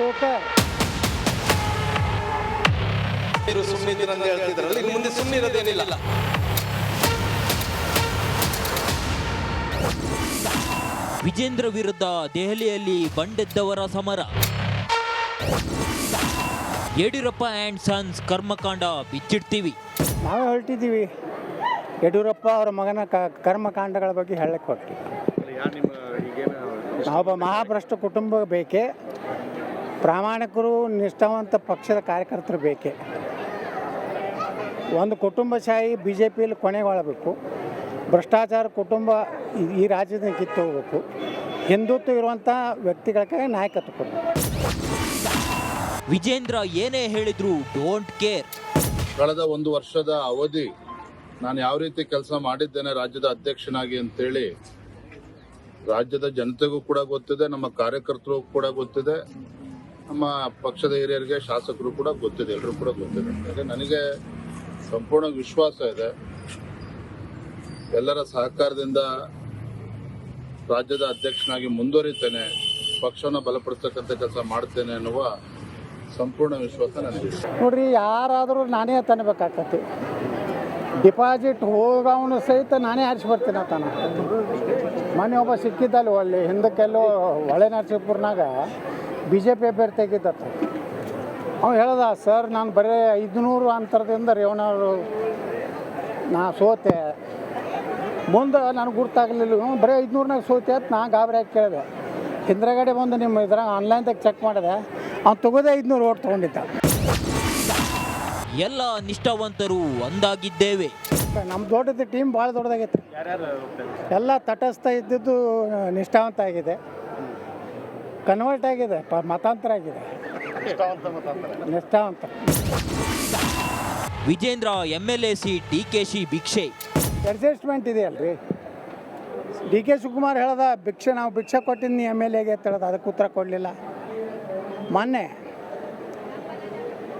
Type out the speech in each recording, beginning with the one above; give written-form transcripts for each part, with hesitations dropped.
Joker. ನೀವು ಸುಮ್ಮನಿದ್ದೀರ ಅಂತ ಹೇಳ್ತಿದ್ರಲ್ಲ, ಇನ್ನು ಮುಂದೆ ಸುಮ್ಮನಿರೋದೇನಿಲ್ಲ. ವಿಜೇಂದ್ರ ವಿರುದ್ಧ ದೆಹಲಿಯಲ್ಲಿ ಬಂಡೆದ್ದವರ ಸಮರ. ಯಡಿಯೂರಪ್ಪ ಆ್ಯಂಡ್ ಸನ್ಸ್ ಕರ್ಮಕಾಂಡ ಬಿಚ್ಚಿಡ್ತೀವಿ. ನಾವೇ ಹೊರಟಿದ್ದೀವಿ ಯಡಿಯೂರಪ್ಪ ಅವರ ಮಗನ ಕರ್ಮಕಾಂಡಗಳ ಬಗ್ಗೆ ಹೇಳಕ್ಕೆ ಹೊರಟಿ. ನಾವೊಬ್ಬ ಮಹಾಭ್ರಷ್ಟ ಕುಟುಂಬ ಬೇಕೇ, ಪ್ರಾಮಾಣಿಕರು ನಿಷ್ಠಾವಂತ ಪಕ್ಷದ ಕಾರ್ಯಕರ್ತರು ಬೇಕೇ. ಒಂದು ಕುಟುಂಬಶಾಹಿ ಬಿ ಜೆ ಪಿಯಲ್ಲಿ ಕೊನೆಗೊಳ್ಳಬೇಕು. ಭ್ರಷ್ಟಾಚಾರ ಕುಟುಂಬ ಈ ರಾಜ್ಯದಿಂದ ಕಿತ್ತು ಹೋಗಬೇಕು. ಹಿಂದುತ್ವ ಇರುವಂಥ ವ್ಯಕ್ತಿಗಳಿಗೆ ನಾಯಕತ್ವ ಕೊಡಬೇಕು. ವಿಜೇಂದ್ರ ಏನೇ ಹೇಳಿದ್ರು ಡೋಂಟ್ ಕೇರ್. ಕಳೆದ ಒಂದು ವರ್ಷದ ಅವಧಿ ನಾನು ಯಾವ ರೀತಿ ಕೆಲಸ ಮಾಡಿದ್ದೇನೆ ರಾಜ್ಯದ ಅಧ್ಯಕ್ಷನಾಗಿ ಅಂತೇಳಿ ರಾಜ್ಯದ ಜನತೆಗೂ ಕೂಡ ಗೊತ್ತಿದೆ, ನಮ್ಮ ಕಾರ್ಯಕರ್ತರಿಗೂ ಕೂಡ ಗೊತ್ತಿದೆ, ನಮ್ಮ ಪಕ್ಷದ ಹಿರಿಯರಿಗೆ ಶಾಸಕರು ಕೂಡ ಗೊತ್ತಿದೆ, ಎಲ್ಲರೂ ಕೂಡ ಗೊತ್ತಿದೆ. ಹಾಗೆ ನನಗೆ ಸಂಪೂರ್ಣ ವಿಶ್ವಾಸ ಇದೆ, ಎಲ್ಲರ ಸಹಕಾರದಿಂದ ರಾಜ್ಯದ ಅಧ್ಯಕ್ಷನಾಗಿ ಮುಂದುವರಿತೇನೆ, ಪಕ್ಷವನ್ನು ಬಲಪಡಿಸ್ತಕ್ಕಂಥ ಕೆಲಸ ಮಾಡ್ತೇನೆ ಅನ್ನುವ ಸಂಪೂರ್ಣ ವಿಶ್ವಾಸ ನನಗಿದೆ. ನೋಡ್ರಿ, ಯಾರಾದರೂ ನಾನೇ ತನ್ನಬೇಕಾಗ್ತತಿ. ಡಿಪಾಸಿಟ್ ಹೋಗವನು ಸಹಿತ ನಾನೇ ಆರಿಸಿ ಬರ್ತೀನಿ ತಾನ. ಮೊನ್ನೆ ಒಬ್ಬ ಸಿಕ್ಕಿದ್ದಲ್ಲಿ ಒಳ್ಳೆ ಹಿಂದಕ್ಕೆಲ್ಲೋ ಹೊಳೆ ನರಸೀಪುರನಾಗ ಬಿ ಜೆ ಪಿ ಅಭ್ಯರ್ಥಿ ಆಗಿದ್ದತ್ತ. ಅವ್ನು ಹೇಳ್ದ, ಸರ್ ನಾನು ಬರೀ 500 ಅಂತರದಿಂದ ರೇವಣ್ಣವರು ನಾ ಸೋತೆ, ಮುಂದೆ ನನಗೆ ಗುರ್ತಾಗಲಿಲ್ಲ, ಬರೀ 500ನಾಗ ಸೋತೆ ಅಂತ ನಾ ಗಾಬರಿ ಆಗಿ ಕೇಳಿದೆ. ಹಿಂದ್ರಗಡೆ ಬಂದು ನಿಮ್ಮ ಇದ್ರಾಗ ಆನ್ಲೈನ್ದಾಗ ಚೆಕ್ ಮಾಡಿದೆ, ಅವ್ನು ತಗೋದೇ 500 ಓಟ್ ತೊಗೊಂಡಿದ್ದ. ಎಲ್ಲ ನಿಷ್ಠಾವಂತರು ಒಂದಾಗಿದ್ದೇವೆ. ನಮ್ಮ ದೊಡ್ಡದು ಟೀಮ್ ಭಾಳ ದೊಡ್ಡದಾಗೈತೆ. ಎಲ್ಲ ತಟಸ್ಥ ಇದ್ದಿದ್ದು ನಿಷ್ಠಾವಂತ ಆಗಿದೆ, ಕನ್ವರ್ಟ್ ಆಗಿದೆ, ಮತಾಂತರ ಆಗಿದೆ, ನಿಷ್ಠಾವಂತ. ವಿಜೇಂದ್ರ MLA ಸೀಟ್ DKಶಿ ಭಿಕ್ಷೆ. ಅಡ್ಜಸ್ಟ್ಮೆಂಟ್ ಇದೆಯಲ್ರಿ. DK ಶಿವಕುಮಾರ್ ಹೇಳ್ದ, ನಾವು ಭಿಕ್ಷೆ ಕೊಟ್ಟಿದ್ದು MLAಗೆ ಅಂತ ಹೇಳ್ದ, ಅದಕ್ಕೆ ಉತ್ತರ ಕೊಡಲಿಲ್ಲ. ಮೊನ್ನೆ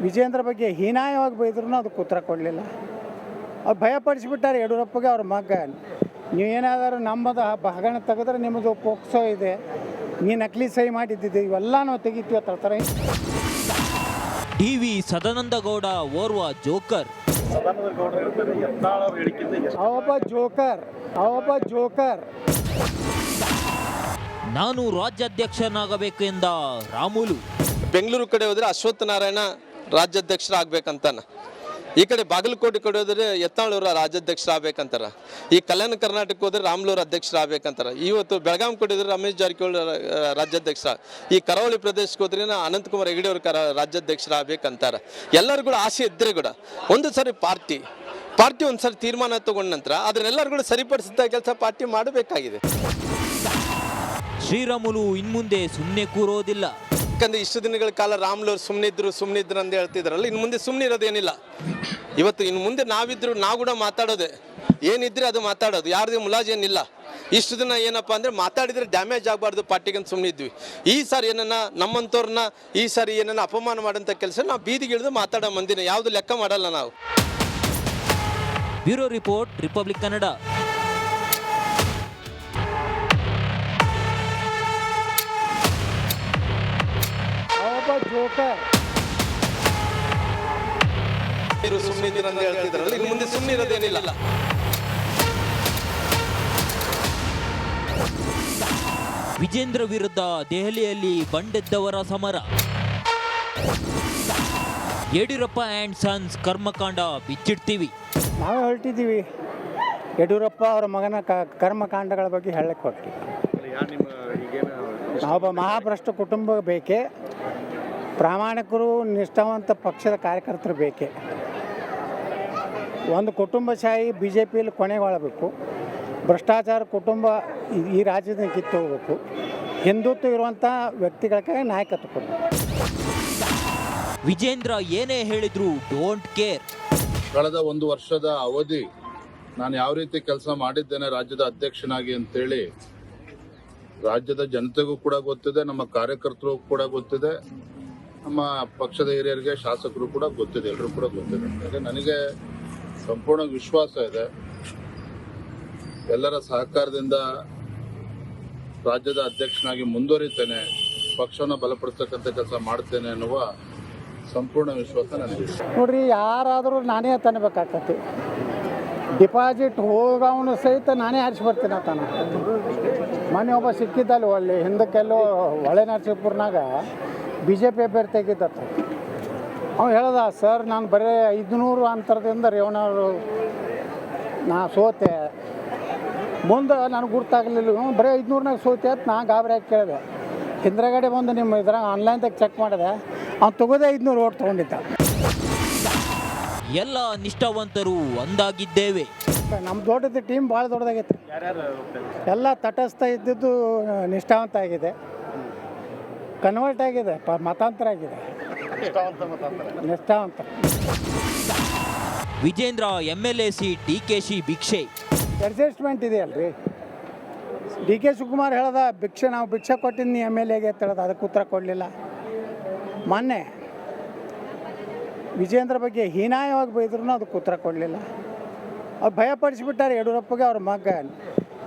ವಿಜೇಂದ್ರ ಬಗ್ಗೆ ಹೀನಾಯವಾಗಿ ಬೈದ್ರೂ ಅದಕ್ಕೆ ಉತ್ತರ ಕೊಡಲಿಲ್ಲ. ಅವ್ರು ಭಯಪಡಿಸಿಬಿಟ್ಟಾರೆ ಯಡಿಯೂರಪ್ಪಗೆ ಅವ್ರ ಮಗ. ನೀವೇನಾದರೂ ನಮ್ಮದು ಹಗರಣ ತೆಗೆದ್ರೆ ನಿಮ್ಮದು ಪೋಕ್ಸೋ ಇದೆ, ನೀ ನಕಲಿ ಸಹಿ ಮಾಡಿದ್ದಿದೆ, ಇವೆಲ್ಲ ನಾವು ತೆಗಿತೀವಿ ಅಂತ ಹೇಳ್ತಾರೆ. DV ಸದಾನಂದಗೌಡ ಓರ್ವ ಜೋಕರ್. ಅವೊಬ್ಬ ಜೋಕರ್. ನಾನು ರಾಜ್ಯಾಧ್ಯಕ್ಷನಾಗಬೇಕು ಎಂದ ರಾಮುಲು. ಬೆಂಗಳೂರು ಕಡೆ ಹೋದ್ರೆ ಅಶ್ವತ್ಥ ನಾರಾಯಣ ರಾಜ್ಯಾಧ್ಯಕ್ಷರಾಗಬೇಕಂತಾನ, ಈ ಕಡೆ ಬಾಗಲಕೋಟೆ ಕಡೆ ಹೋದ್ರೆ ಯತ್ನಾಳೂರ ರಾಜ್ಯಾಧ್ಯಕ್ಷರಾಗಬೇಕಂತಾರ, ಈ ಕಲ್ಯಾಣ ಕರ್ನಾಟಕ ಹೋದ್ರೆ ರಾಮ್ಲೂರ್ ಅಧ್ಯಕ್ಷರಾಗಬೇಕಂತಾರ, ಇವತ್ತು ಬೆಳಗಾಂ ಕಡೆ ಹೋದ್ರೆ ರಮೇಶ್ ಜಾರಕಿಹೊಳಿ ರಾಜ್ಯಾಧ್ಯಕ್ಷ, ಈ ಕರಾವಳಿ ಪ್ರದೇಶಕ್ಕೆ ಹೋದ್ರೆ ಅನಂತಕುಮಾರ್ ಹೆಗಡೆ ಅವರು ರಾಜ್ಯಾಧ್ಯಕ್ಷರಾಗಬೇಕಂತಾರ. ಎಲ್ಲರೂ ಕೂಡ ಆಸೆ ಇದ್ದರೆ ಕೂಡ ಒಂದು ಸರಿ ಪಾರ್ಟಿ ಒಂದು ಸರಿ ತೀರ್ಮಾನ ತಗೊಂಡ ನಂತರ ಅದನ್ನೆಲ್ಲರೂ ಕೂಡ ಸರಿಪಡಿಸಿದ ಕೆಲಸ ಪಾರ್ಟಿ ಮಾಡಬೇಕಾಗಿದೆ. ಶ್ರೀರಾಮುಲು ಇನ್ಮುಂದೆ ಸುಮ್ಮನೆ ಕೂರೋದಿಲ್ಲ. ಯಾಕಂದ್ರೆ ಇಷ್ಟು ದಿನಗಳ ಕಾಲ ರಾಮ್ಲೂರ್ ಸುಮ್ಮನಿದ್ರು ಅಂತ ಹೇಳ್ತಿದ್ರಲ್ಲ, ಇನ್ನು ಮುಂದೆ ಸುಮ್ಮನಿರೋದೇನಿಲ್ಲ. ಇವತ್ತು ಇನ್ನು ಮುಂದೆ ನಾವಿದ್ರು ನಾವು ಕೂಡ ಮಾತಾಡೋದೆ, ಏನಿದ್ರೆ ಅದು ಮಾತಾಡೋದು, ಯಾರ್ದು ಮುಲಾಜೇನಿಲ್ಲ. ಇಷ್ಟು ದಿನ ಏನಪ್ಪ ಅಂದರೆ ಮಾತಾಡಿದರೆ ಡ್ಯಾಮೇಜ್ ಆಗಬಾರ್ದು ಪಾರ್ಟಿಗೆ ಅಂತ ಸುಮ್ಮನಿದ್ವಿ. ಈ ಸಾರಿ ಏನನ್ನ ನಮ್ಮಂಥವ್ರನ್ನ ಈ ಸಾರಿ ಏನನ್ನ ಅಪಮಾನ ಮಾಡೋಂಥ ಕೆಲಸ ನಾವು ಬೀದಿಗಿಳಿದು ಮಾತಾಡೋ ಮಂದಿನ ಯಾವುದು ಲೆಕ್ಕ ಮಾಡಲ್ಲ ನಾವು. Bureau report, Republic Kannada. Joker. ನೀವು ಸುಮ್ಮನಿದ್ದೀರ ಅಂತ ಹೇಳ್ತಿದ್ರಲ್ಲ, ಇನ್ನು ಮುಂದೆ ಸುಮ್ಮನಿರೋದೇನಿಲ್ಲ. ವಿಜೇಂದ್ರ ವಿರುದ್ಧ ದೆಹಲಿಯಲ್ಲಿ ಬಂಡೆದ್ದವರ ಸಮರ. ಯಡಿಯೂರಪ್ಪ ಆ್ಯಂಡ್ ಸನ್ಸ್ ಕರ್ಮಕಾಂಡ ಬಿಚ್ಚಿಡ್ತೀವಿ. ನಾವೇ ಹೊರಟಿದ್ದೀವಿ ಯಡಿಯೂರಪ್ಪ ಅವರ ಮಗನ ಕರ್ಮಕಾಂಡಗಳ ಬಗ್ಗೆ ಹೇಳಕ್ಕೆ ಹೊರಟಿ. ನಾವೊಬ್ಬ ಮಹಾಭ್ರಷ್ಟ ಕುಟುಂಬ ಬೇಕೇ, ಪ್ರಾಮಾಣಿಕರು ನಿಷ್ಠಾವಂತ ಪಕ್ಷದ ಕಾರ್ಯಕರ್ತರು ಬೇಕೇ. ಒಂದು ಕುಟುಂಬಶಾಹಿ ಬಿ ಜೆ ಪಿಯಲ್ಲಿ ಕೊನೆಗೊಳ್ಳಬೇಕು. ಭ್ರಷ್ಟಾಚಾರ ಕುಟುಂಬ ಈ ರಾಜ್ಯದಿಂದ ಕಿತ್ತು ಹೋಗಬೇಕು. ಹಿಂದುತ್ವ ಇರುವಂಥ ವ್ಯಕ್ತಿಗಳಿಗೆ ನಾಯಕತ್ವ ಕೊಡಬೇಕು. ವಿಜೇಂದ್ರ ಏನೇ ಹೇಳಿದ್ರು ಡೋಂಟ್ ಕೇರ್. ಕಳೆದ ಒಂದು ವರ್ಷದ ಅವಧಿ ನಾನು ಯಾವ ರೀತಿ ಕೆಲಸ ಮಾಡಿದ್ದೇನೆ ರಾಜ್ಯದ ಅಧ್ಯಕ್ಷನಾಗಿ ಅಂತೇಳಿ ರಾಜ್ಯದ ಜನತೆಗೂ ಕೂಡ ಗೊತ್ತಿದೆ, ನಮ್ಮ ಕಾರ್ಯಕರ್ತರಿಗೂ ಕೂಡ ಗೊತ್ತಿದೆ, ನಮ್ಮ ಪಕ್ಷದ ಹಿರಿಯರಿಗೆ ಶಾಸಕರು ಕೂಡ ಗೊತ್ತಿದೆ, ಎಲ್ಲರೂ ಕೂಡ ಗೊತ್ತಿದೆ. ಹಾಗೆ ನನಗೆ ಸಂಪೂರ್ಣ ವಿಶ್ವಾಸ ಇದೆ, ಎಲ್ಲರ ಸಹಕಾರದಿಂದ ರಾಜ್ಯದ ಅಧ್ಯಕ್ಷನಾಗಿ ಮುಂದುವರಿತೇನೆ, ಪಕ್ಷನ ಬಲಪಡಿಸ್ತಕ್ಕಂಥ ಕೆಲಸ ಮಾಡ್ತೇನೆ ಅನ್ನುವ ಸಂಪೂರ್ಣ ವಿಶ್ವಾಸ ನನಗಿದೆ. ನೋಡ್ರಿ, ಯಾರಾದರೂ ನಾನೇ ತನ್ನಬೇಕಾಕತಿ. ಡಿಪಾಸಿಟ್ ಹೋಗವನು ಸಹಿತ ನಾನೇ ಆರಿಸಿ ಬರ್ತೀನಿ ಅಂತಾನ. ಮೊನ್ನೆ ಒಬ್ಬ ಸಿಕ್ಕಿದ್ದಲ್ಲಿ ಒಳ್ಳೆ ಹಿಂದಕ್ಕೆಲ್ಲೋ ಹೊಳೆ ನರಸೀಪುರನಾಗ BJP ಅಭ್ಯರ್ಥಿಯಾಗಿದ್ದತ್ತ. ಅವ್ನು ಹೇಳ್ದ, ಸರ್ ನಾನು ಬರೀ 500 ಅಂತರದಿಂದ ರೇವಣ್ಣವರು ನಾ ಸೋತೆ, ಮುಂದೆ ನನಗೆ ಗುರ್ತಾಗಲಿಲ್ಲ, ಬರೀ 500ನಾಗ ಸೋತೆ ಅಂತ ನಾ ಗಾಬರಿ ಆಗಿ ಕೇಳಿದೆ. ಹಿಂದ್ರಗಡೆ ಬಂದು ನಿಮ್ಮ ಇದ್ರಾಗ ಆನ್ಲೈನ್ದಾಗ ಚೆಕ್ ಮಾಡಿದೆ, ಅವ್ನು ತಗೋದೇ 500 ಓಟ್ ತೊಗೊಂಡಿದ್ದ. ಎಲ್ಲ ನಿಷ್ಠಾವಂತರು ಒಂದಾಗಿದ್ದೇವೆ. ನಮ್ಮ ದೊಡ್ಡದು ಟೀಮ್ ಭಾಳ ದೊಡ್ಡದಾಗೈತೆ. ಎಲ್ಲ ತಟಸ್ಥ ಇದ್ದಿದ್ದು ನಿಷ್ಠಾವಂತ ಆಗಿದೆ, ಕನ್ವರ್ಟ್ ಆಗಿದೆ, ಮತಾಂತರ ಆಗಿದೆ, ನಿಷ್ಠಾವಂತ. ವಿಜೇಂದ್ರ MLA ಸೀಟ್ DKC ಭಿಕ್ಷೆ. ಅಡ್ಜಸ್ಟ್ಮೆಂಟ್ ಇದೆಯಲ್ರಿ. DK ಶಿವಕುಮಾರ್ ಹೇಳ್ದ, ನಾವು ಭಿಕ್ಷೆ ಕೊಟ್ಟಿನಿ MLAಗೆ ಅಂತ ಹೇಳ್ದ, ಅದಕ್ಕೆ ಉತ್ತರ ಕೊಡಲಿಲ್ಲ. ಮೊನ್ನೆ ವಿಜೇಂದ್ರ ಬಗ್ಗೆ ಹೀನಾಯವಾಗಿ ಬೈದ್ರೂ ಅದಕ್ಕೆ ಉತ್ತರ ಕೊಡಲಿಲ್ಲ. ಅವ್ರು ಭಯಪಡಿಸಿಬಿಟ್ಟಾರೆ ಯಡಿಯೂರಪ್ಪಗೆ, ಅವ್ರ ಮಗ,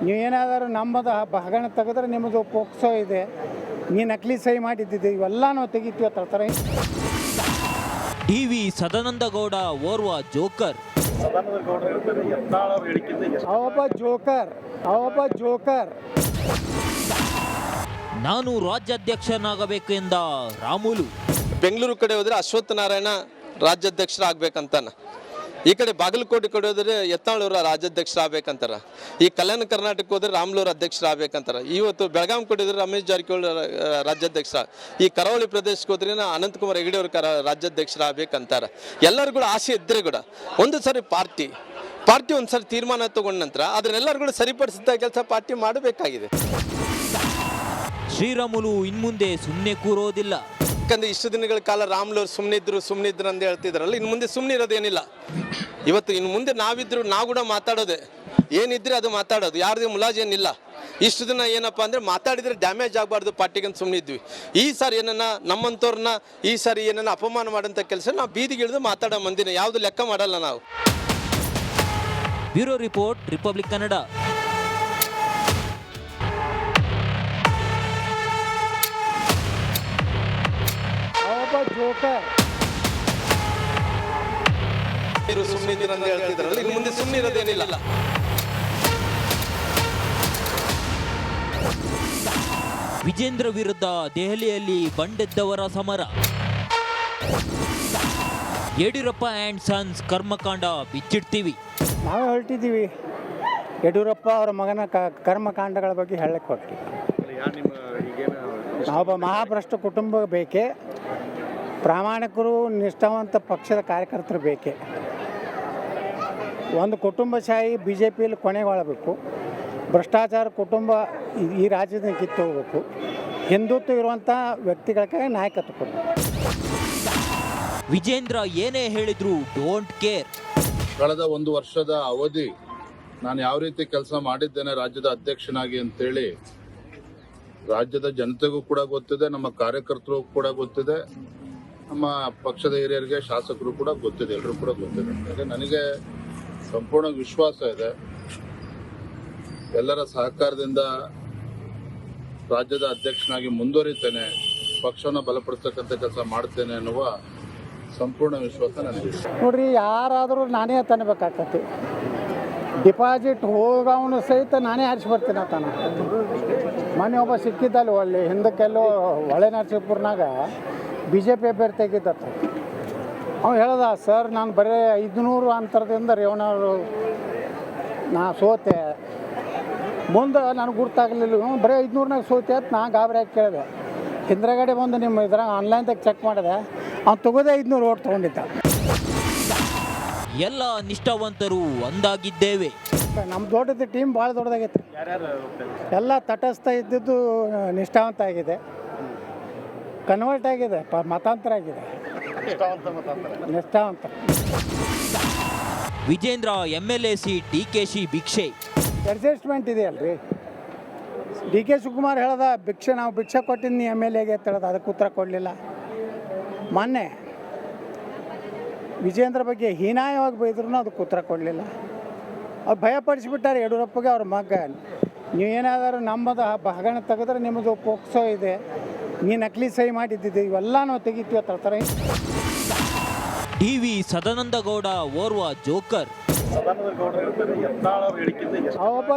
ನೀವು ಏನಾದರೂ ನಮ್ಮದು ಹಗರಣ ತೆಗೆದ್ರೆ ನಿಮ್ಮದು ಪೋಕ್ಸೋ ಇದೆ, ನೀ ನಕಲಿ ಸಹಿ ಮಾಡಿದ್ದಿದೆ, ಇವೆಲ್ಲ ನಾವು ತೆಗಿತೀವಿ ಅಂತ ಹೇಳ್ತಾರೆ. DV ಸದಾನಂದಗೌಡ ಓರ್ವ ಜೋಕರ್. ಅವೊಬ್ಬ ಜೋಕರ್. ನಾನು ರಾಜ್ಯಾಧ್ಯಕ್ಷನಾಗಬೇಕು ಎಂದ ರಾಮುಲು. ಬೆಂಗಳೂರು ಕಡೆ ಹೋದ್ರೆ ಅಶ್ವತ್ಥ ನಾರಾಯಣ ರಾಜ್ಯಾಧ್ಯಕ್ಷರಾಗಬೇಕಂತಾನ. ಈ ಕಡೆ ಬಾಗಲಕೋಟೆ ಕಡೆ ಹೋದ್ರೆ ಯತ್ನಾಳೂರ ರಾಜ್ಯಾಧ್ಯಕ್ಷರಾಗಬೇಕಂತಾರ. ಈ ಕಲ್ಯಾಣ ಕರ್ನಾಟಕ ಹೋದ್ರೆ ರಾಮ್ಲೂರ್ ಅಧ್ಯಕ್ಷರಾಗಬೇಕಂತಾರ. ಇವತ್ತು ಬೆಳಗಾಂ ಕಡೆ ಹೋದ್ರೆ ರಮೇಶ್ ಜಾರಕಿಹೊಳಿ ರಾಜ್ಯಾಧ್ಯಕ್ಷ. ಈ ಕರಾವಳಿ ಪ್ರದೇಶಕ್ಕೆ ಹೋದ್ರೆ ಅನಂತಕುಮಾರ್ ಹೆಗಡೆ ಅವರು ರಾಜ್ಯಾಧ್ಯಕ್ಷರಾಗಬೇಕಂತಾರ. ಎಲ್ಲರೂ ಕೂಡ ಆಸೆ ಇದ್ದರೆ ಕೂಡ ಒಂದು ಸರಿ ಪಾರ್ಟಿ ಒಂದು ಸರಿ ತೀರ್ಮಾನ ತಗೊಂಡ ನಂತರ ಅದನ್ನೆಲ್ಲರೂ ಕೂಡ ಸರಿಪಡಿಸಿದ ಕೆಲಸ ಪಾರ್ಟಿ ಮಾಡಬೇಕಾಗಿದೆ. ಶ್ರೀರಾಮುಲು ಇನ್ಮುಂದೆ ಸುಮ್ಮನೆ ಕೂರೋದಿಲ್ಲ. ಯಾಕಂದ್ರೆ ಇಷ್ಟು ದಿನಗಳ ಕಾಲ ರಾಮ್ಲೂರ್ ಸುಮ್ಮನಿದ್ರು ಅಂತ ಹೇಳ್ತಿದ್ರಲ್ಲ, ಇನ್ನು ಮುಂದೆ ಸುಮ್ಮನೆ ಇರೋದೇನಿಲ್ಲ. ಇವತ್ತು ಇನ್ನು ಮುಂದೆ ನಾವಿದ್ರು ನಾವು ಕೂಡ ಮಾತಾಡೋದೆ, ಏನಿದ್ರೆ ಅದು ಮಾತಾಡೋದು, ಯಾರ್ದು ಮುಲಾಜ್ ಏನಿಲ್ಲ. ಇಷ್ಟು ದಿನ ಏನಪ್ಪ ಅಂದರೆ ಮಾತಾಡಿದರೆ ಡ್ಯಾಮೇಜ್ ಆಗಬಾರ್ದು ಪಾರ್ಟಿಗಂತ ಸುಮ್ಮನಿದ್ವಿ. ಈ ಸಾರಿ ಏನನ್ನ ನಮ್ಮಂಥವ್ರನ್ನ ಈ ಸಾರಿ ಏನನ್ನ ಅಪಮಾನ ಮಾಡೋಂಥ ಕೆಲಸ ನಾವು ಬೀದಿಗೆ ಇಳಿದು ಮಾತಾಡೋ ಮಂದಿನ ಯಾವುದು ಲೆಕ್ಕ ಮಾಡಲ್ಲ ನಾವು. Bureau report, Republic Kannada. Joker ಸುಮ್ಮನಿದ್ರು ಅಂತ ಹೇಳ್ತಿದ್ರಲ್ಲ, ಇನ್ನು ಮುಂದೆ ಸುಮ್ಮನೆ ಇರೋದೇನಿಲ್ಲ. ವಿಜೇಂದ್ರ ವಿರುದ್ಧ ದೆಹಲಿಯಲ್ಲಿ ಬಂಡೆದ್ದವರ ಸಮರ. ಯಡಿಯೂರಪ್ಪ ಆ್ಯಂಡ್ ಸನ್ಸ್ ಕರ್ಮಕಾಂಡ ಬಿಚ್ಚಿಡ್ತೀವಿ. ನಾವೇ ಹೊರಟಿದ್ದೀವಿ. ಯಡಿಯೂರಪ್ಪ ಅವರ ಮಗನ ಕರ್ಮಕಾಂಡಗಳ ಬಗ್ಗೆ ಹೇಳಕ್ಕೆ ಹೊರಟಿ. ನಾವೊಬ್ಬ ಮಹಾಭ್ರಷ್ಟ ಕುಟುಂಬ ಬೇಕೇ, ಪ್ರಾಮಾಣಿಕರು ನಿಷ್ಠಾವಂತ ಪಕ್ಷದ ಕಾರ್ಯಕರ್ತರು ಬೇಕೇ. ಒಂದು ಕುಟುಂಬಶಾಹಿ BJPಯಲ್ಲಿ ಕೊನೆಗೊಳ್ಳಬೇಕು. ಭ್ರಷ್ಟಾಚಾರ ಕುಟುಂಬ ಈ ರಾಜ್ಯದಿಂದ ಕಿತ್ತು ಹೋಗಬೇಕು. ಹಿಂದುತ್ವ ಇರುವಂಥ ವ್ಯಕ್ತಿಗಳಿಗೆ ನಾಯಕತ್ವ ಕೊಡಬೇಕು. ವಿಜೇಂದ್ರ ಏನೇ ಹೇಳಿದ್ರು ಡೋಂಟ್ ಕೇರ್. ಕಳೆದ 1 ವರ್ಷದ ಅವಧಿ ನಾನು ಯಾವ ರೀತಿ ಕೆಲಸ ಮಾಡಿದ್ದೇನೆ ರಾಜ್ಯದ ಅಧ್ಯಕ್ಷನಾಗಿ ಅಂತೇಳಿ ರಾಜ್ಯದ ಜನತೆಗೂ ಕೂಡ ಗೊತ್ತಿದೆ, ನಮ್ಮ ಕಾರ್ಯಕರ್ತರಿಗೂ ಕೂಡ ಗೊತ್ತಿದೆ, ನಮ್ಮ ಪಕ್ಷದ ಹಿರಿಯರಿಗೆ ಶಾಸಕರು ಕೂಡ ಗೊತ್ತಿದೆ, ಎಲ್ಲರೂ ಕೂಡ ಗೊತ್ತಿದೆ. ಹಾಗೆ ನನಗೆ ಸಂಪೂರ್ಣ ವಿಶ್ವಾಸ ಇದೆ, ಎಲ್ಲರ ಸಹಕಾರದಿಂದ ರಾಜ್ಯದ ಅಧ್ಯಕ್ಷನಾಗಿ ಮುಂದುವರಿತೇನೆ, ಪಕ್ಷವನ್ನು ಬಲಪಡಿಸ್ತಕ್ಕಂಥ ಕೆಲಸ ಮಾಡ್ತೇನೆ ಅನ್ನುವ ಸಂಪೂರ್ಣ ವಿಶ್ವಾಸ ನನಗಿದೆ. ನೋಡ್ರಿ, ಯಾರಾದರೂ ನಾನೇ ತನ್ನಬೇಕಾಕತಿ. ಡಿಪಾಸಿಟ್ ಹೋಗವನು ಸಹಿತ ನಾನೇ ಆರಿಸಿ ಬರ್ತೀನಿ ಅಂತಾನ. ಮೊನ್ನೆ ಒಬ್ಬ ಸಿಕ್ಕಿದ್ದಲ್ಲಿ ಒಳ್ಳೆ ಹಿಂದಕ್ಕೆಲ್ಲೋ ಹೊಳೆ ನರಸೀಪುರನಾಗ BJP ಅಭ್ಯರ್ಥಿಯಾಗಿದ್ದತ್ತ. ಅವ್ನು ಹೇಳ್ದ, ಸರ್ ನಾನು ಬರೀ 500 ಅಂತರದಿಂದ ರೇವಣ್ಣವರು ನಾ ಸೋತೆ, ಮುಂದೆ ನನಗೆ ಗುರ್ತಾಗಲಿಲ್ಲ, ಬರೀ 500ನಾಗ ಸೋತೆ ಅಂತ ನಾ ಗಾಬರಿ ಆಗಿ ಕೇಳಿದೆ. ಹಿಂದ್ರಗಡೆ ಬಂದು ನಿಮ್ಮ ಇದ್ರಾಗ ಆನ್ಲೈನ್ದಾಗ ಚೆಕ್ ಮಾಡಿದೆ, ಅವ್ನು ತಗೋದೇ 500 ಓಟ್ ತೊಗೊಂಡಿದ್ದ. ಎಲ್ಲ ನಿಷ್ಠಾವಂತರು ಒಂದಾಗಿದ್ದೇವೆ. ನಮ್ಮ ದೊಡ್ಡದು ಟೀಮ್ ಭಾಳ ದೊಡ್ಡದಾಗೈತೆ. ಎಲ್ಲ ತಟಸ್ಥ ಇದ್ದಿದ್ದು ನಿಷ್ಠಾವಂತ ಆಗಿದೆ, ಕನ್ವರ್ಟ್ ಆಗಿದೆ, ಮತಾಂತರ ಆಗಿದೆ, ನಿಷ್ಠಾವಂತ. ವಿಜೇಂದ್ರ MLA ಸೀಟ್ DKC ಭಿಕ್ಷೆ. ಅಡ್ಜಸ್ಟ್ಮೆಂಟ್ ಇದೆಯಲ್ರಿ. DK ಶಿವಕುಮಾರ್ ಹೇಳ್ದ, ನಾವು ಭಿಕ್ಷೆ ಕೊಟ್ಟಿನಿ MLAಗೆ ಅಂತ ಹೇಳ್ದ, ಅದಕ್ಕೆ ಉತ್ತರ ಕೊಡಲಿಲ್ಲ. ಮೊನ್ನೆ ವಿಜೇಂದ್ರ ಬಗ್ಗೆ ಹೀನಾಯವಾಗಿ ಬೈದ್ರೂ ಅದಕ್ಕೆ ಉತ್ತರ ಕೊಡಲಿಲ್ಲ. ಅವ್ರು ಭಯಪಡಿಸಿಬಿಟ್ಟಾರೆ ಯಡಿಯೂರಪ್ಪಗೆ, ಅವ್ರ ಮಗ, ನೀವು ಏನಾದರೂ ನಮ್ಮದು ಹಗರಣ ತೆಗೆದ್ರೆ ನಿಮ್ಮದು ಪೋಕ್ಸೋ ಇದೆ, ನೀ ನಕಲಿ ಸಹಿ ಮಾಡಿದ್ದಿದ್ದು ಇವೆಲ್ಲ ನಾವು ತೆಗಿತೀವಿ ಅಂತ ಹೇಳ್ತಾರೆ. ಟಿವಿ ಸದಾನಂದಗೌಡ ಓರ್ವ ಜೋಕರ್. ಅವೊಬ್ಬ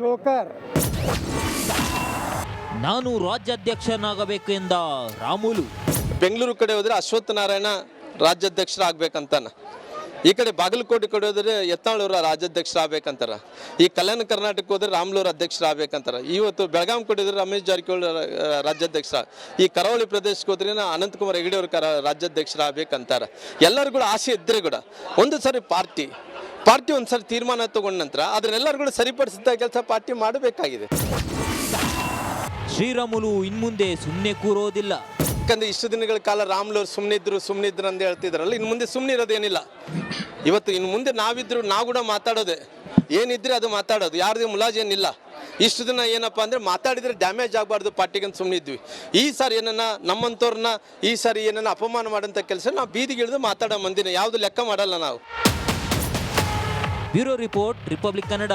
ಜೋಕರ್. ನಾನು ರಾಜ್ಯಾಧ್ಯಕ್ಷನಾಗಬೇಕು ಎಂದ ರಾಮುಲು. ಬೆಂಗಳೂರು ಕಡೆ ಹೋದ್ರೆ ಅಶ್ವತ್ಥ ನಾರಾಯಣ ರಾಜ್ಯಾಧ್ಯಕ್ಷರಾಗಬೇಕಂತಾನ, ಈ ಕಡೆ ಬಾಗಲಕೋಟೆ ಕಡೆ ಹೋದ್ರೆ ಯತ್ನಾಳೂರ ರಾಜ್ಯಾಧ್ಯಕ್ಷರಾಗಬೇಕಂತಾರ, ಈ ಕಲ್ಯಾಣ ಕರ್ನಾಟಕ ಹೋದ್ರೆ ರಾಮ್ಲೂರ್ ಅಧ್ಯಕ್ಷರಾಗಬೇಕಂತಾರ, ಇವತ್ತು ಬೆಳಗಾಂ ಕಡೆ ಹೋದ್ರೆ ರಮೇಶ್ ಜಾರಕಿಹೊಳಿ ರಾಜ್ಯಾಧ್ಯಕ್ಷ, ಈ ಕರಾವಳಿ ಪ್ರದೇಶಕ್ಕೆ ಹೋದ್ರೆ ಅನಂತಕುಮಾರ್ ಹೆಗಡೆ ಅವರು ರಾಜ್ಯಾಧ್ಯಕ್ಷರಾಗಬೇಕಂತಾರ. ಎಲ್ಲರೂ ಕೂಡ ಆಸೆ ಇದ್ದರೆ ಕೂಡ ಒಂದು ಸರಿ ಪಾರ್ಟಿ ಒಂದು ಸರಿ ತೀರ್ಮಾನ ತಗೊಂಡ ನಂತರ ಅದನ್ನೆಲ್ಲರೂ ಕೂಡ ಸರಿಪಡಿಸಿದ ಕೆಲಸ ಪಾರ್ಟಿ ಮಾಡಬೇಕಾಗಿದೆ. ಶ್ರೀರಾಮುಲು ಇನ್ಮುಂದೆ ಸುಮ್ಮನೆ ಕೂರೋದಿಲ್ಲ. ಯಾಕಂದ್ರೆ ಇಷ್ಟು ದಿನಗಳ ಕಾಲ ರಾಮ್ಲೂರ್ ಸುಮ್ಮನಿದ್ರು ಅಂತ ಹೇಳ್ತಿದ್ರಲ್ಲ, ಇನ್ನು ಮುಂದೆ ಸುಮ್ಮನೆ ಇರೋದೇನಿಲ್ಲ. ಇವತ್ತು ಇನ್ನು ಮುಂದೆ ನಾವಿದ್ರು ನಾವು ಕೂಡ ಮಾತಾಡೋದೆ, ಏನಿದ್ರೆ ಅದು ಮಾತಾಡೋದು, ಯಾರ್ದು ಮುಲಾಜೇನಿಲ್ಲ. ಇಷ್ಟು ದಿನ ಏನಪ್ಪ ಅಂದರೆ ಮಾತಾಡಿದರೆ ಡ್ಯಾಮೇಜ್ ಆಗಬಾರ್ದು ಪಾರ್ಟಿಗೆ ಅಂತ ಸುಮ್ಮನಿದ್ವಿ. ಈ ಸಾರಿ ಏನನ್ನ ನಮ್ಮಂಥವ್ರನ್ನ ಈ ಸಾರಿ ಏನನ್ನ ಅಪಮಾನ ಮಾಡೋಂಥ ಕೆಲಸ ನಾವು ಬೀದಿಗಿಳಿದು ಮಾತಾಡೋ ಮಂದಿನ ಯಾವುದು ಲೆಕ್ಕ ಮಾಡಲ್ಲ ನಾವು. Bureau report, Republic Kannada.